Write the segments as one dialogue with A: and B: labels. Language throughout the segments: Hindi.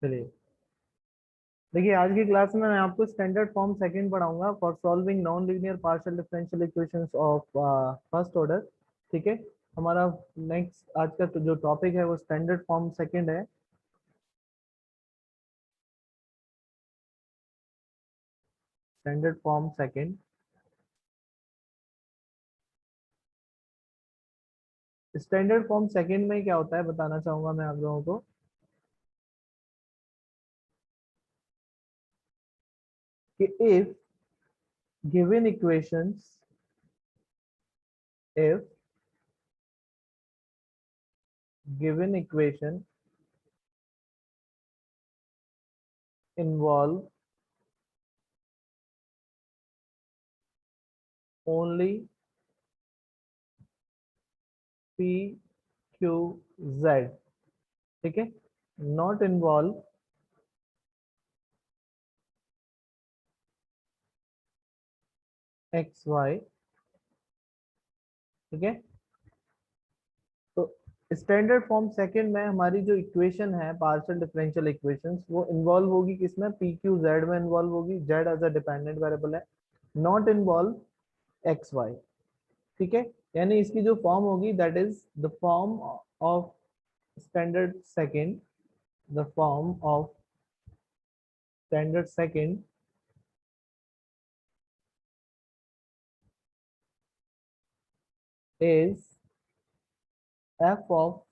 A: चलिए, देखिए आज की क्लास में मैं आपको स्टैंडर्ड फॉर्म सेकंड पढ़ाऊंगा for solving non linear partial differential equations of first order. ठीक है। हमारा नेक्स्ट आज का जो टॉपिक है वो स्टैंडर्ड फॉर्म सेकंड है। Standard form second. Standard form second में क्या होता है बताना चाहूंगा मैं आप लोगों को कि if given equations if given equation involve only p q z, ठीक है, नॉट इन्वॉल्व एक्स वाई। ठीक है। तो स्टैंडर्ड फॉर्म सेकंड में हमारी जो इक्वेशन है पार्शियल डिफरेंशियल इक्वेशंस वो इन्वॉल्व होगी किसमें, पी क्यू जेड में इन्वॉल्व होगी। Z as a dependent variable है, नॉट इन्वॉल्व एक्स वाई। ठीक है। यानी इसकी जो फॉर्म होगी that is the form of standard second, the form of standard second is F of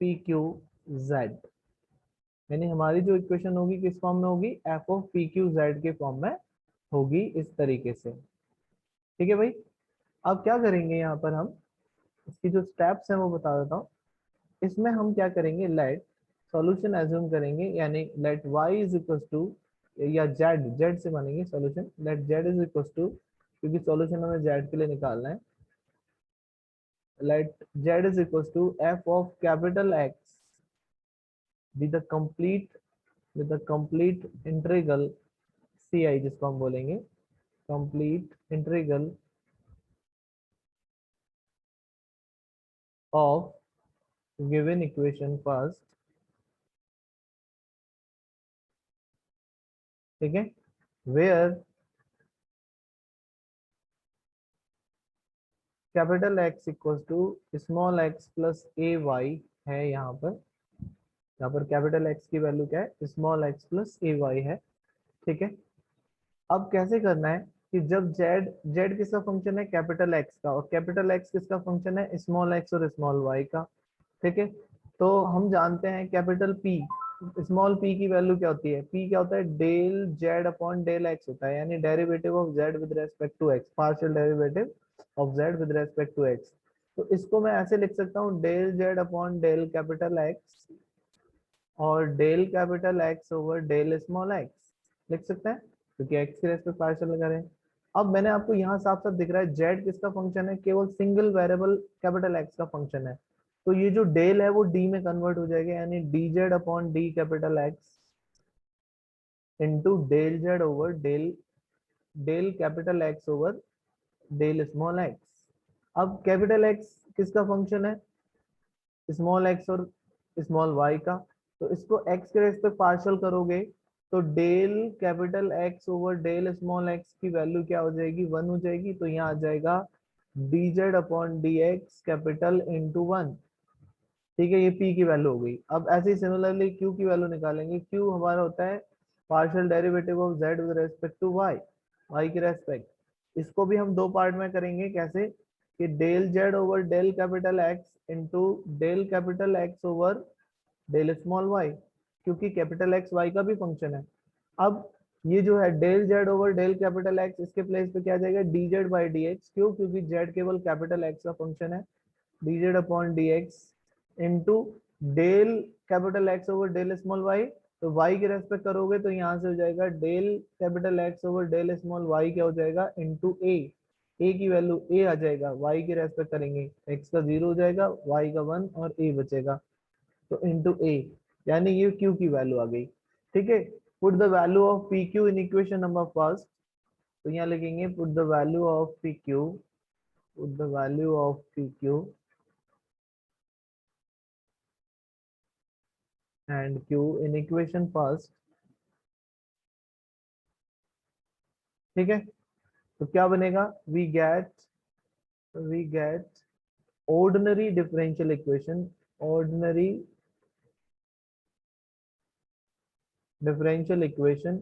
A: P Q Z. यानी हमारी जो इक्वेशन होगी किस फॉर्म में होगी, F of P Q Z के फॉर्म में होगी, इस तरीके से। ठीक है भाई। अब क्या करेंगे यहाँ पर हम, इसकी जो स्टेप्स हैं वो बता देता हूँ। इसमें हम क्या करेंगे, लेट सॉल्यूशन एज्यूम करेंगे, यानी let y is equal to, या जेड, जेड से मानेंगे solution, let Z is equal to, क्योंकि सॉल्यूशन हमें जेड के लिए निकालना है। Let Z is equal to F of capital X with the complete integral C I, जिसको हम बोलेंगे complete integral of given equation first. ठीक है। Where capital X equal to small X plus A Y है। यहाँ पर कैपिटल एक्स की वैल्यू क्या है, स्मॉल एक्स प्लस ए वाई है। ठीक है। अब कैसे करना है कि जब जेड, जेड किसका फंक्शन है, कैपिटल एक्स का, और कैपिटल एक्स किसका फंक्शन है, स्मॉल एक्स और स्मॉल वाई का। ठीक है। तो हम जानते हैं कैपिटल पी, स्मॉल पी की वैल्यू क्या होती है, पी क्या होता है, del Z upon del X होता है, यानी derivative of Z with respect to x, partial derivative of Z with respect to X. तो इसको मैं ऐसे लिख सकता हूँ, del Z upon del capital X और del capital X over del small X लिख सकते हैं, क्योंकि एक्स के रेस्पेक्ट पार्शियल लगा रहे हैं। अब मैंने आपको यहाँ साफ साफ दिख रहा है जेड किसका फंक्शन है, केवल सिंगल वेरिएबल कैपिटल एक्स का फंक्शन है। तो ये जो डेल है वो डी में कन्वर्ट हो जाएगा, यानी D Z upon D capital X into del Z over del del capital X over del small X. अब कैपिटल एक्स किसका फंक्शन है, स्मॉल एक्स और स्मॉल वाई का। तो इसको एक्स के रेस्पेक्ट पार्शियल करोगे तो del capital X over del small X की वैल्यू क्या हो जाएगी, वन हो जाएगी। तो यहाँ आ जाएगा D Z upon D X capital into one. ठीक है, ये पी की वैल्यू हो गई। अब ऐसे ही सिमिलरली क्यू की वैल्यू निकालेंगे। क्यू हमारा होता है partial derivative of Z with respect to Y, Y के रेस्पेक्ट। इसको भी हम दो पार्ट में करेंगे, कैसे कि del Z over del capital X into del capital X over del small Y, क्योंकि कैपिटल एक्स वाई का भी फंक्शन है। अब ये जो है del Z over del capital X, इसके प्लेस पे क्या आ जाएगा, D Z by D X. क्यों, क्योंकि जेड केवल कैपिटल एक्स का फंक्शन है। D Z upon D X into del capital X over del small Y. तो वाई के रेस्पेक्ट करोगे तो यहाँ से हो जाएगा del capital X over del small Y क्या हो जाएगा, इंटू ए की वैल्यू ए आ जाएगा, वाई के रेस्पेक्ट करेंगे, एक्स का 0 हो जाएगा, वाई का 1 और ए बचेगा, तो इंटू ए, यानी ये क्यू की वैल्यू आ गई। ठीक है। Put the value of P Q in equation number first. तो यहाँ लिखेंगे put the value of P Q, put the value of P Q and Q in equation first. ठीक है, तो क्या बनेगा, we get ordinary differential equation, ordinary differential equation।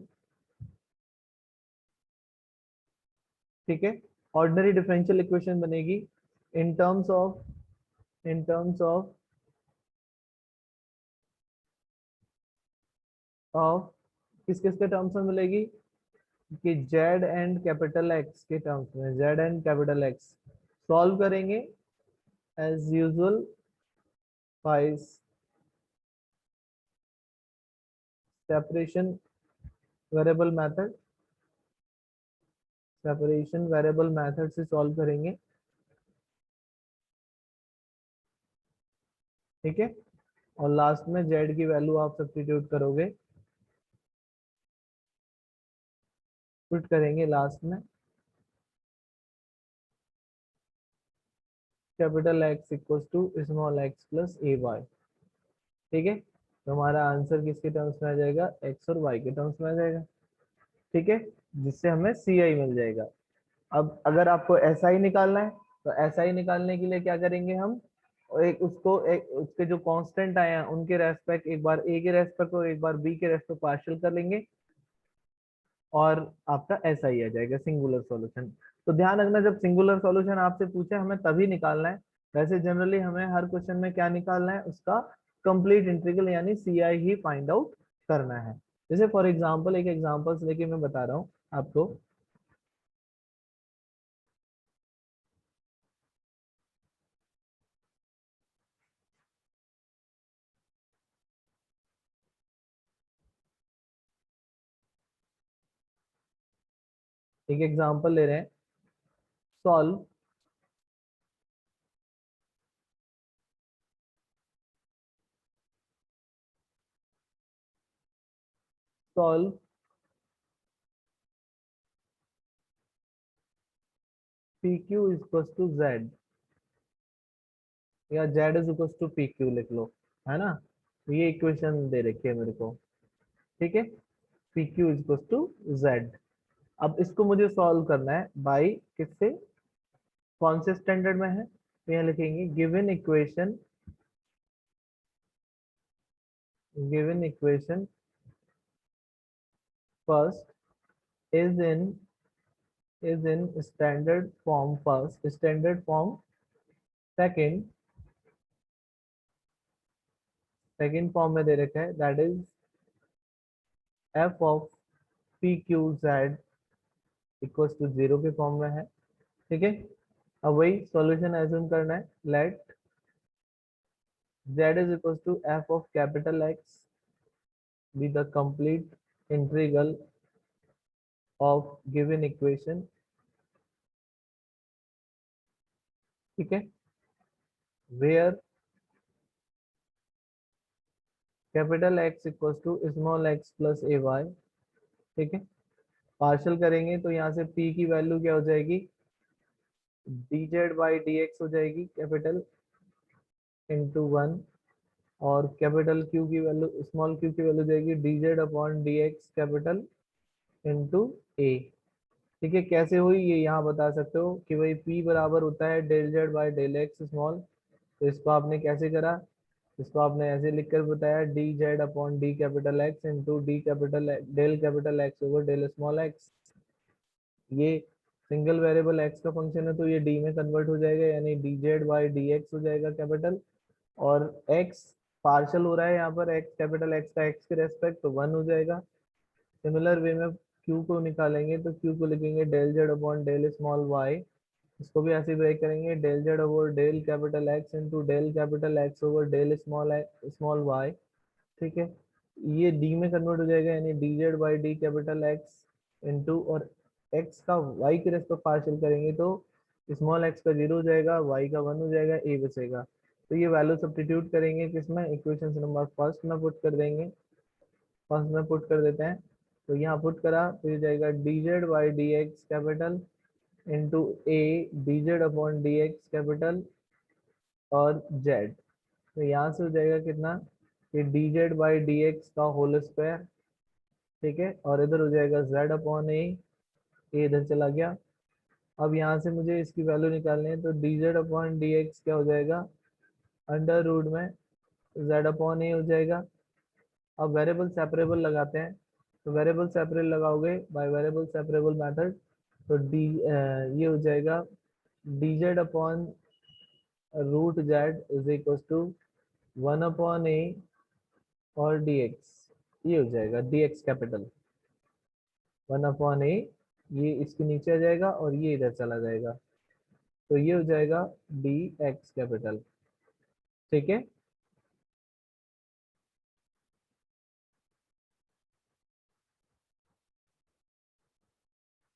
A: ठीक है, ऑर्डिनरी डिफरेंशियल इक्वेशन बनेगी इन टर्म्स ऑफ, ऑफ किस किस के टर्म्स में मिलेगी, कि जेड एंड कैपिटल एक्स के टर्म्स में, Z and capital X. Solve करेंगे as usual by separation variable method, separation variable method से सॉल्व करेंगे। ठीक है, और लास्ट में जेड की वैल्यू आप सब्स्टिट्यूट करोगे, पुट करेंगे लास्ट में capital X equal to small X plus A Y. ठीक है, तो हमारा आंसर किसके टर्म्स में आ जाएगा, एक्स और वाई के टर्म्स में आ जाएगा। ठीक है, जिससे हमें सी आई मिल जाएगा। अब अगर आपको ऐसा ही निकालना है, तो ऐसा ही निकालने के लिए क्या करेंगे हम, एक उसके जो कांस्टेंट आए हैं उनके रेस्पेक्ट एक बार ए के रेस्पेक्ट और एक बार बी के रेस्पेक्ट पार्शियल कर लेंगे, और आपका ऐसा ही आ जाएगा सिंगुलर सॉल्यूशन। तो ध्यान रखना, जब सिंगुलर सॉल्यूशन आपसे पूछे हमें तभी निकालना है। वैसे जनरली हमें हर क्वेश्चन में क्या निकालना है, उसका कंप्लीट इंटीग्रल यानी सी आई ही फाइंड आउट करना है। जैसे फॉर एग्जांपल, एक एग्जांपल्स लेके मैं बता रहा हूँ आपको। एक एग्जांपल ले रहे हैं, solve solve P Q is to Z, या Z is equal to P Q लिख लो, है ना। तो ये इक्वेशन दे रखी है मेरे को। ठीक है, P Q is equal to Z. अब इसको मुझे सॉल्व करना है बाई किससे, कौन से स्टैंडर्ड में है, तो यहाँ लिखेंगे given equation first is in standard form first, standard form second, second form में दे रखा है, that is F of P Q Z equal to zero के फॉर्म में है। ठीक है, अब वही सॉल्यूशन एज्यूम करना है, late z is equals to f of capital X be the complete integral of given equation। ठीक है, where capital X equals to small x plus a y। ठीक है, पार्शल करेंगे तो यहाँ से p की वैल्यू क्या हो जाएगी, dz बाई dx हो जाएगी कैपिटल इंटू वन, और कैपिटल Q की वैल्यू, स्मॉल q की वैल्यू जाएगी dz upon dx capital into a। ठीक है, कैसे हुई ये यहाँ बता सकते हो कि भाई p बराबर होता है del Z by del X small. तो इसको आपने कैसे करा, इसको आपने ऐसे लिखकर बताया, D Z upon D capital X into D capital del capital X over del small X. ये सिंगल वेरिएबल एक्स का फंक्शन है तो ये डी में कन्वर्ट हो जाएगा, यानी D Z by D X हो जाएगा कैपिटल, और एक्स पार्शल हो रहा है यहाँ पर, एक्स कैपिटल एक्स का एक्स के रेस्पेक्ट तो वन हो जाएगा। सिमिलर वे में क्यू को निकालेंगे तो क्यू को लिखेंगे del Z upon del small Y, इसको भी ऐसे ब्रेक करेंगे, del Z over del capital X into del capital X over del small Y. ठीक है, ये डी में कन्वर्ट हो जाएगा, यानी D Z by D capital X into, और एक्स का वाई के रेस्पेक्ट पार्शियल करेंगे तो स्मॉल एक्स का जीरो हो जाएगा, वाई का वन हो जाएगा, ए बचेगा। तो ये वैल्यू सब्स्टिट्यूट करेंगे किसमें, इक्वेशन नंबर फर्स्ट में पुट कर देंगे, फर्स्ट में पुट कर देते हैं। तो यहाँ पुट करा तो ये जाएगा D Z by D X capital into A D Z upon D X capital और जेड। तो यहाँ से हो जाएगा कितना, कि D Z by D x का होल स्क्वायर, ठीक है, और इधर हो जाएगा जेड अपॉन ए इधर चला गया। अब यहाँ से मुझे इसकी वैल्यू निकालनी है, तो D Z upon D X क्या हो जाएगा, अंडर रूट में जेड अपॉन ए हो जाएगा। अब वेरिएबल सेपरेबल लगाते हैं, तो वेरिएबल सेपरेबल लगाओगे बाय वेरिएबल सेपरेबल मेथड, तो ये हो जाएगा D Z upon root Z is equal to 1/a और dx, ये हो जाएगा dx कैपिटल 1/a, ये इसके नीचे आ जाएगा और ये इधर चला जाएगा, तो ये हो जाएगा dx कैपिटल, ठीक है।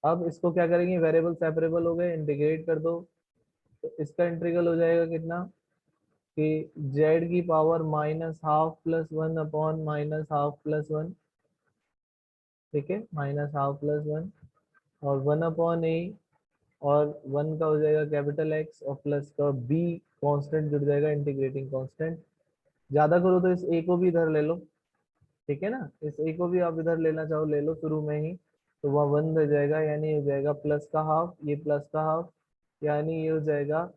A: अब इसको क्या करेंगे, वेरिएबल सेपरेबल हो गए, इंटीग्रेट कर दो, तो इसका इंटीग्रल हो जाएगा कितना, कि z की पावर -½ + 1/−½ + 1, ठीक है, -½ + 1 और 1/a, और 1 का हो जाएगा कैपिटल एक्स और प्लस का बी, कांस्टेंट जुड़ जाएगा, इंटीग्रेटिंग कांस्टेंट। ज्यादा करो तो इस ए को भी इधर ले लो, ठीक है ना, इस ए को भी आप इधर लेना चाहो ले लो शुरू में ही, तो वह 1 रह जाएगा, यानी हो जाएगा प्लस का हाफ, ये प्लस का हाफ, यानी ये हो जाएगा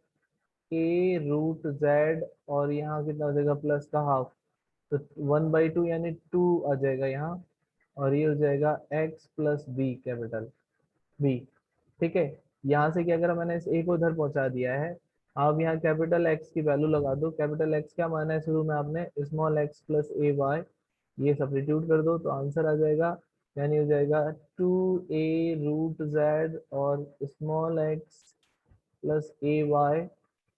A: ए रूट जेड, और यहाँ कितना हो जाएगा प्लस का हाफ, तो 1/2 यानी 2 आ जाएगा यहाँ, और ये हो जाएगा X plus B capital B, ठीक है। यहाँ से क्या करा मैंने, इस ए को इधर पहुंचा दिया है। अब यहाँ कैपिटल एक्स की वैल्यू लगा दो, कैपिटल एक्स क्या माना है शुरू में आपने, स्मॉल एक्स प्लस ए वाई, ये सब्स्टिट्यूट कर दो तो आंसर आ जाएगा, यानी हो जाएगा 2a√z और स्मॉल एक्स प्लस ए वाई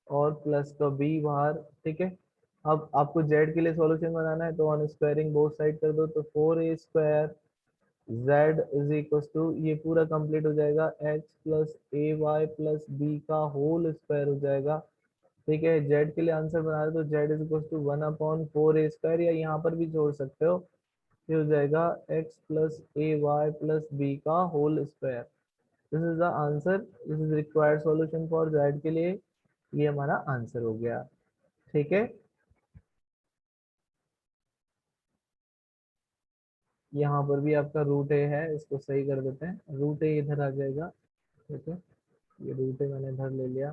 A: और प्लस का बी बाहर, ठीक है। अब आपको जेड के लिए सॉल्यूशन बनाना है, तो ऑन स्क्वायरिंग बोथ साइड कर दो, तो 4a² z is equal to, ये पूरा कंप्लीट हो जाएगा, x प्लस ए वाई प्लस बी का होल स्क्वायर हो जाएगा, ठीक है। z के लिए आंसर बना रहे तो z is equal to 1/4a², या यहाँ पर भी जोड़ सकते हो, ये हो जाएगा x प्लस ए वाई प्लस बी का whole square. This is the answer, this is required solution for z के लिए, ये हमारा आंसर हो गया, ठीक है। यहाँ पर भी आपका रूट ए है, इसको सही कर देते हैं, रूट ए इधर आ जाएगा, ठीक है, ये रूट ए मैंने इधर ले लिया,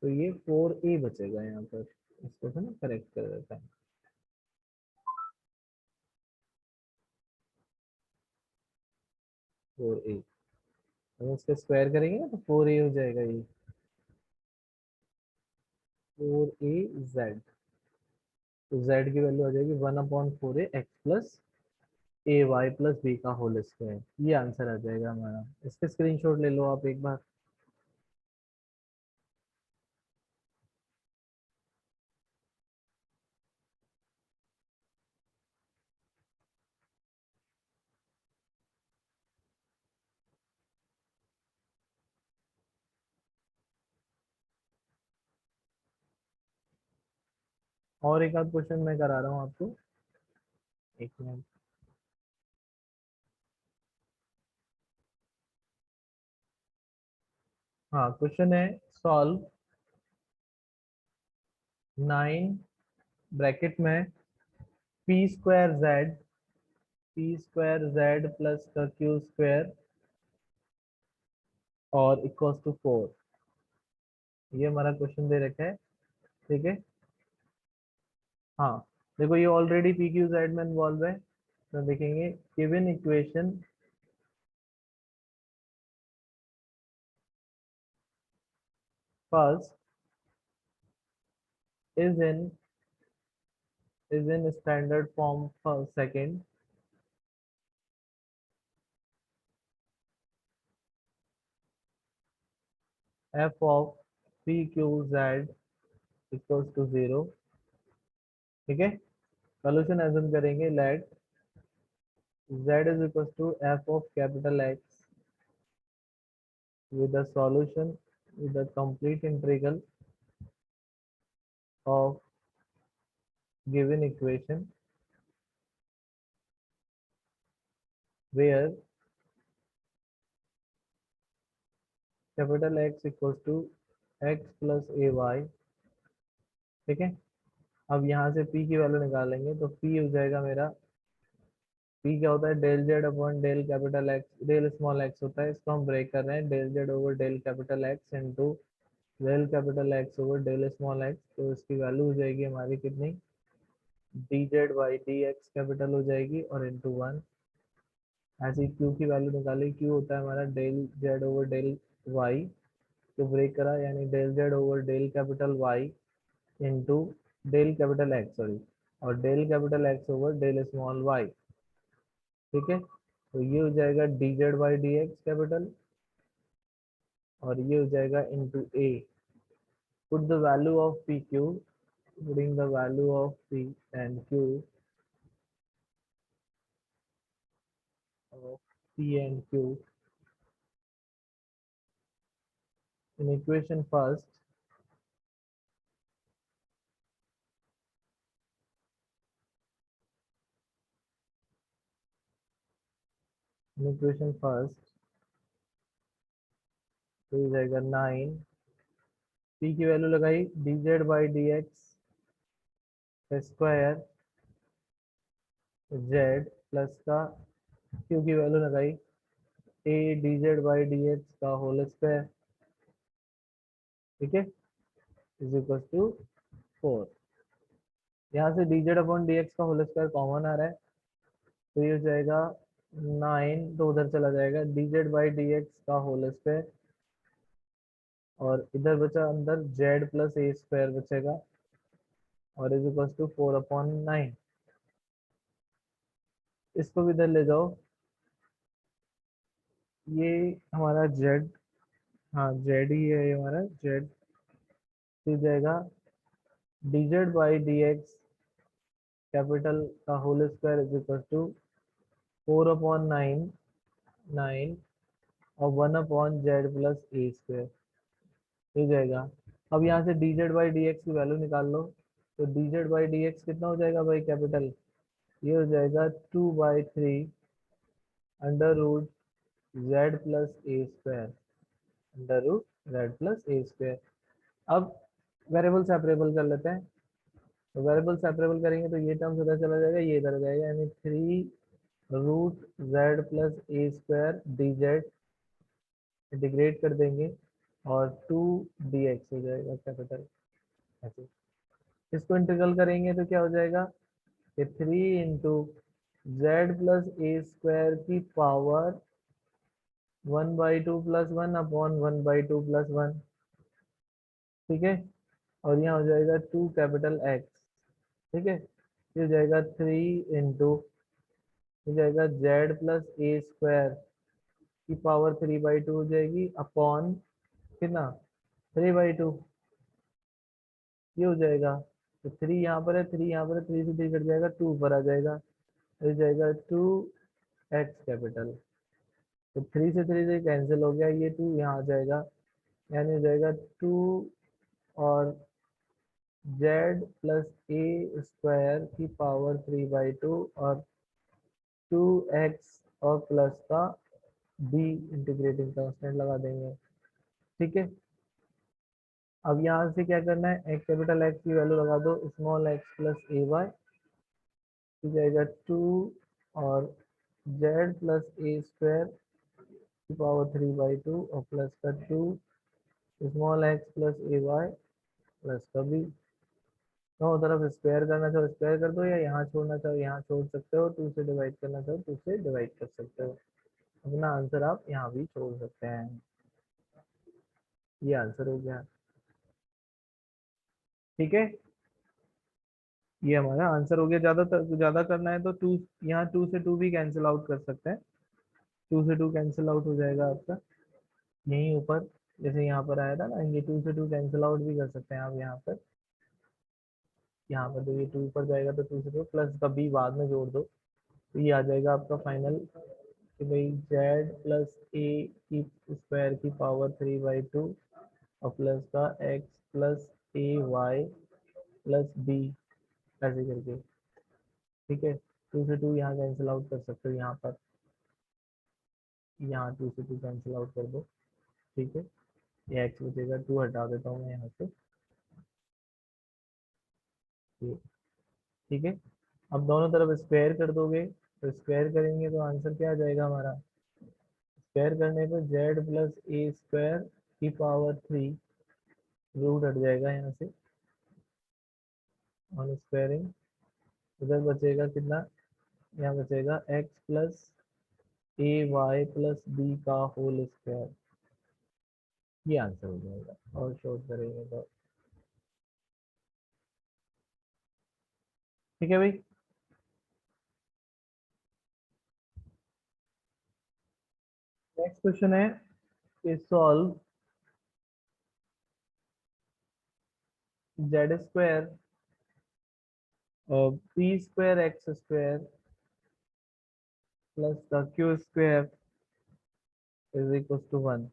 A: तो ये 4a बचेगा यहाँ पर, इसको है ना करेक्ट कर देता है, 4a, हम इसका स्क्वायर करेंगे ना तो 4a हो जाएगा, ये 4a z, तो z की वैल्यू आ जाएगी 1/4a एक्स प्लस ए वाई प्लस बी का होल स्क्वायर, ये आंसर आ जाएगा हमारा। इसका स्क्रीनशॉट ले लो आप एक बार। और एक आध क्वेश्चन मैं करा रहा हूँ आपको, एक मिनट। हाँ, क्वेश्चन है, सॉल्व 9 ब्रैकेट में p² z प्लस का q² और इक्वल्स टू 4, ये हमारा क्वेश्चन दे रखा है, ठीक है। हाँ, देखो ये ऑलरेडी पी क्यू जेड में इन्वॉल्व है, तो देखेंगे given equation first is in standard form for second, F of P Q Z equals to 0, ठीक है। सोल्यूशन एज्यूम करेंगे, let z is equal to F of capital X with the solution with the complete integral of given equation where capital X equals to x plus ay, ठीक है। अब यहाँ से p की वैल्यू निकालेंगे तो p हो जाएगा मेरा, p क्या होता है, del Z upon del capital X, del small X होता है, इसको हम ब्रेक कर रहे हैं, del Z over del capital X into del capital X over del small X, तो इसकी वैल्यू हो जाएगी हमारी कितनी, D Z by D X capital हो जाएगी और इंटू वन। ऐसे ही क्यू की वैल्यू निकाली, क्यू होता है हमारा del Z over del Y, तो ब्रेक करा यानी del Z over del capital Y into del capital X, sorry, और del capital X over del small Y. ठीक है, तो ये हो जाएगा D Z by D X capital, और ये हो जाएगा into A. Put the value of P Q, putting the value of P and Q of P and Q in equation first, तो हो जाएगा 9, P की वैल्यू लगाई D Z by D x square Z plus का, Q की वैल्यू लगाई A D Z by D x का होल स्क्वायर, ठीक है, इज इक्वल टू 4। यहाँ से D Z upon D x का होल स्क्वायर कॉमन आ रहा है, तो ये हो जाएगा 9, तो उधर चला जाएगा D Z by D x का होल स्क्वायर, और इधर बचा अंदर जेड प्लस ए स्क्वायर बचेगा, और इज इक्वल टू 4/9। इसको भी इधर ले जाओ, ये हमारा जेड, हाँ जेड ही है ये हमारा जेड, तो जाएगा D Z by D X capital का whole square is equal to 4/9, 9 और 1/जेड प्लस ए स्क्वायर हो जाएगा। अब यहाँ से D Z by D X की वैल्यू निकाल लो, तो D Z by D X कितना हो जाएगा भाई कैपिटल, ये हो जाएगा 2/3 अंडर रूट जेड प्लस ए square, under root Z plus ए स्क्वायर। अब वेरिएबल सेपरेबल कर लेते हैं, तो वेरिएबल सेपरेबल करेंगे तो ये टर्म उधर चला जाएगा, ये इधर जाएगा, यानी 3 रूट जेड प्लस ए स्क्वायर डी जेड इंटीग्रेट कर देंगे और 2 dx हो जाएगा कैपिटल, ऐसे। इसको इंटीग्रल करेंगे तो क्या हो जाएगा कि 3 इंटू जेड प्लस ए स्क्वायर की पावर 1/2 + 1/1/2 + 1, ठीक है, और यहाँ हो जाएगा 2 कैपिटल एक्स, ठीक है, ये हो जाएगा 3 इंटू, हो जाएगा जेड प्लस ए स्क्वायर की पावर 3/2 हो जाएगी अपॉन कितना 3/2, ये हो जाएगा, तो 3 यहाँ पर है, 3 यहाँ पर है, 3 से 3 कट जाएगा, 2 ऊपर आ जाएगा, हो जाएगा 2x कैपिटल, तो 3 से 3 से कैंसिल हो गया, ये 2 यहाँ आ जाएगा, यानी हो जाएगा 2 और जेड प्लस ए स्क्वायर की पावर 3/2 और 2x और प्लस का b इंटीग्रेटिंग कांस्टेंट लगा देंगे, ठीक है। अब यहाँ से क्या करना है, एक कैपिटल एक्स की वैल्यू लगा दो, स्मॉल एक्स प्लस ए वाई हो जाएगा 2 और जेड प्लस ए स्क्वायर की पावर 3/2 और प्लस का 2 स्मॉल एक्स प्लस ए वाई प्लस का बी। दोनों तरफ स्क्वायर करना चाहो स्क्वायर कर दो, या यहाँ छोड़ना चाहो यहाँ छोड़ सकते हो, 2 से डिवाइड करना चाहो 2 से डिवाइड कर सकते हो, अपना आंसर आप यहाँ भी छोड़ सकते हैं। ये आंसर हो गया, ठीक है, ये हमारा आंसर हो गया। ज्यादा करना है तो 2, यहाँ 2 से 2 भी कैंसिल आउट कर सकते हैं, 2 से 2 कैंसिल आउट हो जाएगा आपका यहीं ऊपर, जैसे यहाँ पर आया था ना, ये 2 से 2 कैंसिल आउट भी कर सकते हैं आप यहाँ पर, यहाँ पर तो ये 2 ऊपर जाएगा तो 2 से 2 प्लस का बी बाद में जोड़ दो, तो ये आ जाएगा आपका फाइनल कि भाई जेड प्लस ए की स्क्वायर की पावर 3/2 और प्लस का एक्स प्लस ए वाई प्लस बी, ऐसे करके, ठीक है। 2 से 2 यहाँ कैंसिल आउट कर सकते हो, यहाँ पर यहाँ 2 से 2 कैंसिल आउट कर दो, ठीक है, ये एक्स बचेगा, 2 हटा देता हूँ मैं यहाँ से, ये, ठीक है। अब दोनों तरफ स्क्वायर कर दोगे, तो स्क्वायर करेंगे तो आंसर क्या आ जाएगा हमारा, स्क्वायर करने पे जेड प्लस ए स्क्वायर की पावर 3, रूट हट जाएगा यहाँ से ऑन स्क्वायरिंग, उधर बचेगा कितना, यहाँ बचेगा एक्स प्लस ए वाई प्लस बी का होल स्क्वायर, ये आंसर हो जाएगा। और शॉर्ट करेंगे तो ठीक है भाई। नेक्स्ट क्वेश्चन है कि solve Z square P square X square plus का Q square is equal to 1।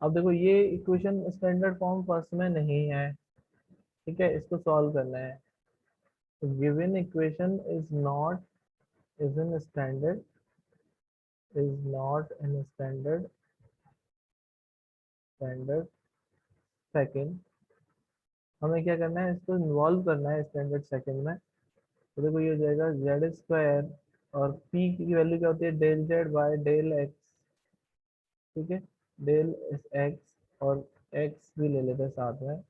A: अब देखो ये इक्वेशन स्टैंडर्ड फॉर्म फर्स्ट में नहीं है, ठीक है, इसको सॉल्व करना है। तो given equation is in standard is not in standard second, हमें क्या करना है, इसको इन्वॉल्व करना है स्टैंडर्ड सेकंड में। तो देखो ये हो जाएगा जेड स्क्वायर और पी की वैल्यू क्या होती है, del Z by del X, ठीक है, डेल एक्स और एक्स भी ले लेते हैं साथ में,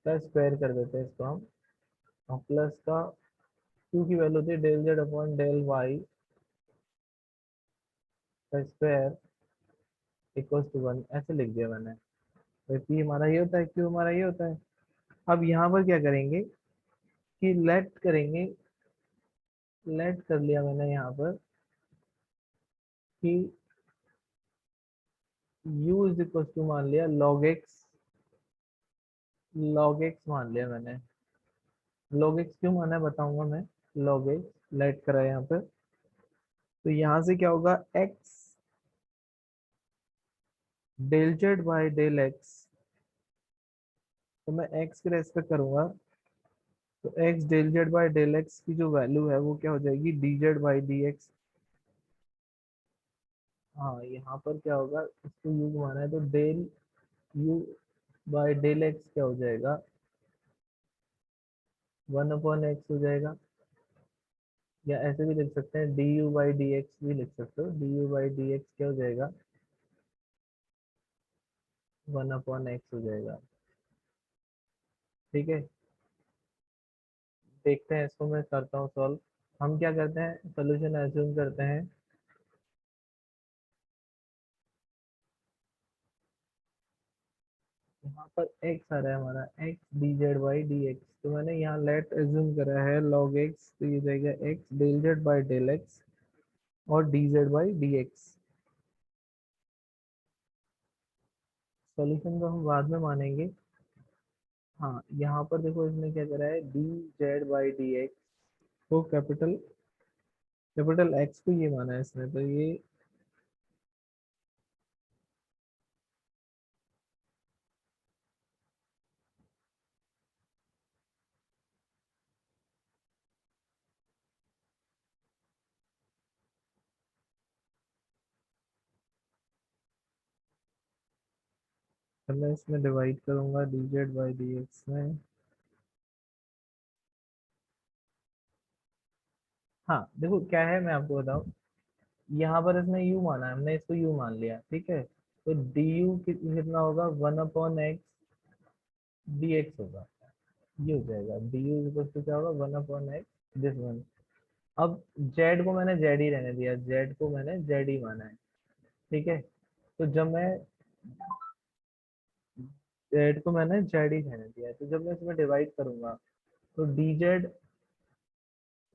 A: का स्क्वायर कर देते हैं इसको हम, और प्लस का क्यू की वैल्यू होती है del Z upon del Y का स्क्वायर इक्वल टू 1, ऐसे लिख दिया मैंने। तो पी हमारा ये होता है, क्यू हमारा ये होता है। अब यहाँ पर क्या करेंगे कि लेट करेंगे, लेट कर लिया मैंने यहाँ पर कि u इज इक्वल टू मान लिया लॉग एक्स मान लिया मैंने। लॉग एक्स क्यों माना है बताऊंगा मैं, लॉग एक्स लेट करा है यहाँ पर। तो यहाँ से क्या होगा, X del Z by del X, तो मैं एक्स के रेस्पेक्ट करूंगा, तो X del Z by del X की जो वैल्यू है वो क्या हो जाएगी, D Z by D X. हाँ यहाँ पर क्या होगा, इसको यू घुमाना है तो del U by del X क्या हो जाएगा, 1/x हो जाएगा। या ऐसे भी लिख सकते हैं D you by D x भी लिख सकते हो, D you by D X क्या हो जाएगा, 1/x हो जाएगा, ठीक है। देखते हैं इसको, मैं करता हूँ सॉल्व। हम क्या करते हैं, सोल्यूशन एज्यूम करते हैं। यहाँ पर x आ रहा है हमारा, x D Z by D x, तो मैंने यहाँ लेट एज्यूम करा है log x, तो ये जाएगा x del Z by del X और D Z by D X. Solution को हम बाद में मानेंगे। हाँ यहाँ पर देखो इसने क्या करा है, D Z by D x को कैपिटल एक्स को ये माना है इसने, तो ये मैं इसमें डिवाइड करूंगा D Z by D x में। हाँ देखो क्या है, मैं आपको बताऊँ, यहाँ पर इसने u माना है, हमने इसको u मान लिया, ठीक है। तो डी यू कितना होगा, 1/x डी एक्स होगा, ये हो जाएगा डी यू इक्वल टू क्या होगा, 1/x दिस वन। अब z को मैंने z ही रहने दिया, z को मैंने z ही माना है, ठीक है। तो जब मैं z को मैंने z ही रहने दिया है, तो जब मैं इसमें डिवाइड करूंगा तो D Z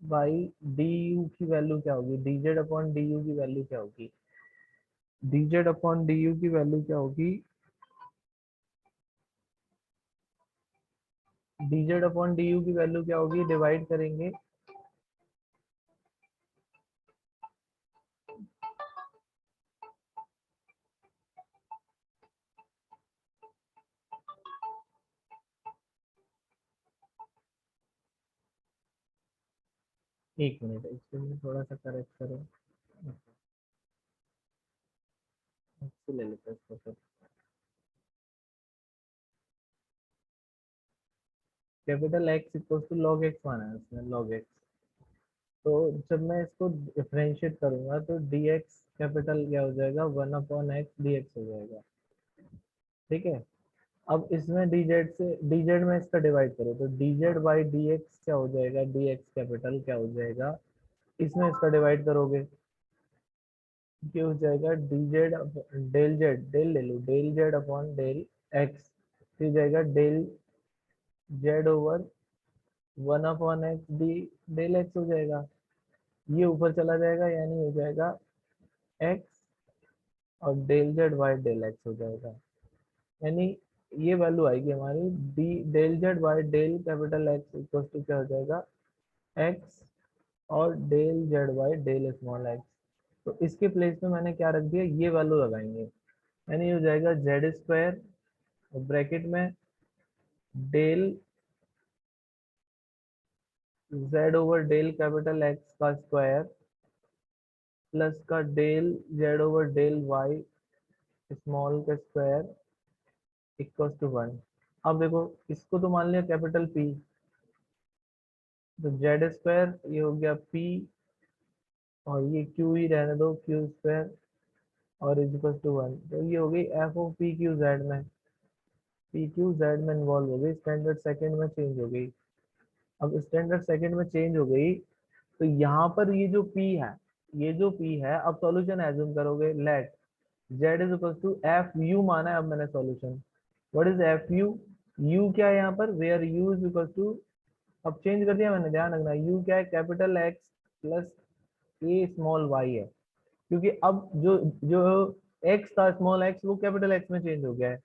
A: by D you की वैल्यू क्या होगी, D Z upon D you की वैल्यू क्या होगी, D Z upon D you की वैल्यू क्या होगी, D Z upon D you की वैल्यू क्या होगी, डिवाइड करेंगे। एक मिनट इसको मैं थोड़ा सा करेक्ट करूँ, इसको ले लेते हैं इसको फिर। Capital X equal to log X माना है उसने, लॉग एक्स। तो जब मैं इसको डिफरेंशिएट करूंगा तो डी एक्स कैपिटल क्या हो जाएगा, 1/x dx हो जाएगा। ठीक है, अब इसमें dz से dz में इसका डिवाइड करो तो dz बाई dx क्या हो जाएगा, dx कैपिटल क्या हो जाएगा, इसमें इसका डिवाइड करोगे, ये हो जाएगा dz डेल जेड, डेल ले लो, del Z upon del X, फिर जाएगा del Z over 1/x D del X हो जाएगा। ये ऊपर चला जाएगा यानी हो जाएगा x और del Z by del X हो जाएगा। यानी ये वैल्यू आएगी हमारी D del Z by del capital X equal to क्या हो जाएगा, x और del Z by del small X. तो इसके प्लेस में मैंने क्या रख दिया, ये वैल्यू लगाएंगे, यानी हो जाएगा जेड स्क्वायर ब्रैकेट में del Z over del capital X का स्क्वायर प्लस का del Z over del Y small का स्क्वायर इक्वल टू 1। अब देखो इसको तो मान लिया कैपिटल पी, तो जेड स्क्वायर ये हो गया पी और ये क्यू ही रहने दो, क्यू स्क्वायर और इक्वल टू 1। तो ये हो गई F of P Q Z में, पी क्यू जेड में इन्वॉल्व हो गई, स्टैंडर्ड सेकंड में चेंज हो गई। अब स्टैंडर्ड सेकंड में चेंज हो गई तो यहाँ पर ये जो p है, ये जो p है, अब सॉल्यूशन एज्यूम करोगे, let z is equal to F U माना है अब मैंने solution. What is F U, u क्या है यहाँ पर, where u is equal to, अब चेंज कर दिया मैंने, ध्यान रखना u क्या है, capital x plus A small y है, क्योंकि अब जो जो x था स्मॉल x वो कैपिटल x में चेंज हो गया है।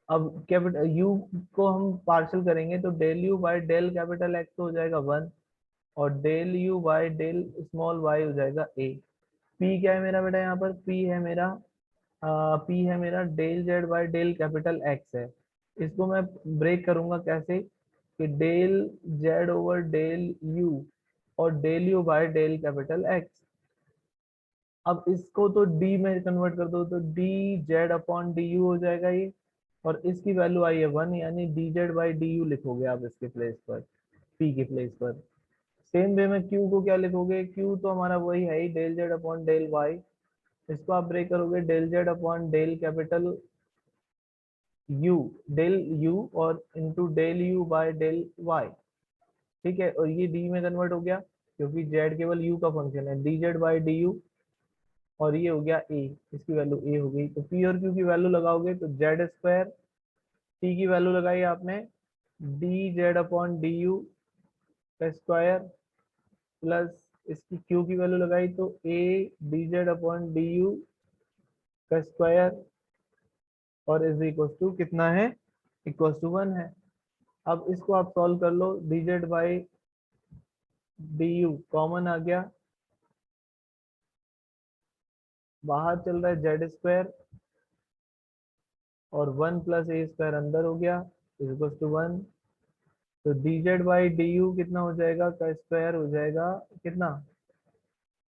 A: अब कैपिटल u को हम पार्शियल करेंगे तो del u by del capital x हो जाएगा 1 और del u by del small y हो जाएगा a। p क्या है मेरा बेटा, यहाँ पर p है मेरा p है मेरा del z by del capital x है। इसको मैं ब्रेक करूंगा कैसे, कि del z over del u और del u by del capital x। अब इसको तो d में कन्वर्ट कर दो तो D Z upon D you हो जाएगा ये, और इसकी वैल्यू आई है 1 यानी D Z by D you लिखोगे आप इसके प्लेस पर, p के प्लेस पर। सेम वे में q को क्या लिखोगे, q तो हमारा वही है ही del Z upon del y, इसको आप ब्रेक करोगे del Z upon del capital u, del u और into del u by del y। ठीक है, और ये d में कन्वर्ट हो गया क्योंकि z केवल u का फंक्शन है, D Z by D you, और ये हो गया a, इसकी वैल्यू a हो गई। तो p और q की वैल्यू लगाओगे तो जेड स्क्वायर, t की वैल्यू लगाई आपने D Z upon D you का स्क्वायर प्लस इसकी q की वैल्यू लगाई तो a D Z upon D you का स्क्वायर और इज इक्वल टू कितना है, इक्वल टू 1 है। अब इसको आप सॉल्व कर लो, d Z by D u common आ गया, बाहर चल रहा है जेड स्क्वायर और 1 प्लस ए स्क्वायर अंदर हो गया इज इक्वल टू 1। तो D Z by D U कितना हो जाएगा, का स्क्वायर हो जाएगा कितना,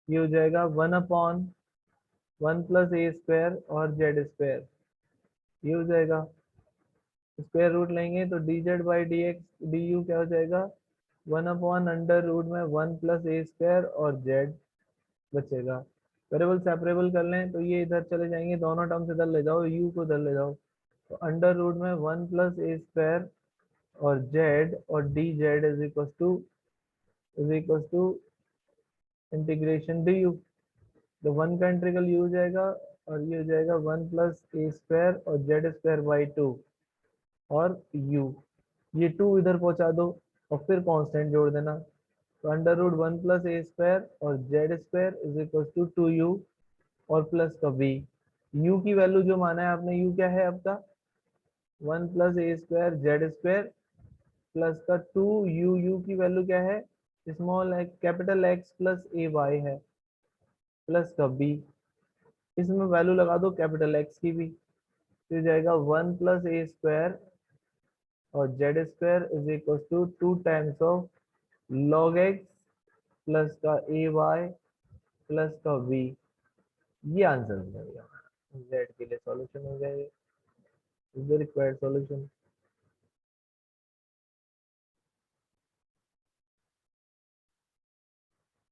A: ये हो जाएगा 1/1 प्लस ए स्क्वायर और जेड स्क्वायर, ये हो जाएगा। स्क्वायर रूट लेंगे तो D Z by D x D you क्या हो जाएगा, 1/, अंडर रूट में 1 प्लस ए स्क्वायर और जेड बचेगा। वेरिएबल सेपरेबल कर लें तो ये इधर चले जाएंगे, दोनों टर्म्स इधर ले जाओ, यू को इधर ले जाओ, तो अंडर रूट में 1 प्लस ए स्क्वायर और जेड और D Z is equal to integration D U. तो 1 का इंटीग्रल यू हो जाएगा और ये हो जाएगा 1 प्लस ए स्क्वायर और जेड स्क्वायर बाई 2 और u, ये 2 इधर पहुंचा दो और फिर कांस्टेंट जोड़ देना, तो अंडर रूट 1 प्लस ए स्क्वायर और Z square is equal to 2u और प्लस का v। u की वैल्यू जो माना है आपने, u क्या है आपका 1 प्लस ए स्क्वायर जेड स्क्वायर प्लस का 2u, u की वैल्यू क्या है, small x capital x plus ए वाई है प्लस का b, इसमें वैल्यू लगा दो कैपिटल एक्स की भी, तो जाएगा 1 प्लस ए स्क्वायर और Z square is equal to 2 times of log x plus का ए वाई प्लस का वी। ये आंसर हो जाएगा, जेड के लिए सॉल्यूशन हो जाएगा, इज द रिक्वायर्ड सॉल्यूशन।